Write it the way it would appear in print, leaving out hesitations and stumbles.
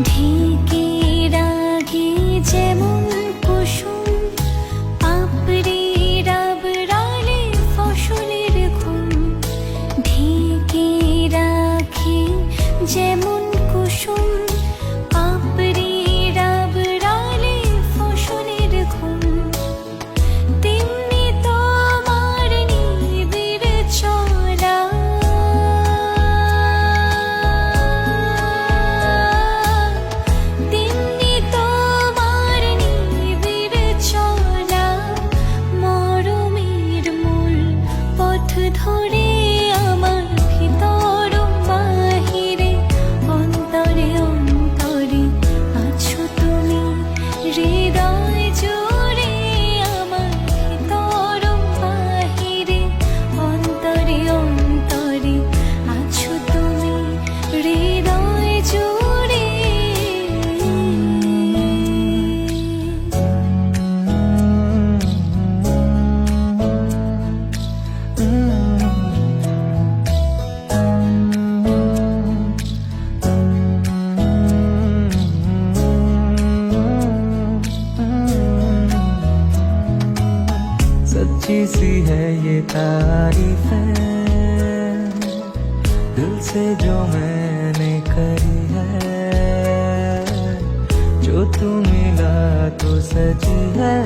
ঢেকে রাগে যেমন কুসুম, পাপড়ি ডাবরালে ফসলের ঘুম। ঢেকে রাখে যেমন কুসুম, পাপড়ি ডাবরালে ফসলের ঘুম। তেমনি তোমার নিবিড় চলা, তেমনি তোমার নিবিড় চলা। মরমের মূল পথ ধরে আমার ভিতর বাহিরে, অন্তরে অন্তরে আছো তুমি। হৃদয় জুড়ে আমার ভিতর বাহিরে, অন্তরে অন্তরে আছো তুমি। হৃদয় জুড়ে सच्ची सी है ये तारीफ है, दिल से जो मैंने करी है। जो तू मिला तो सजी है,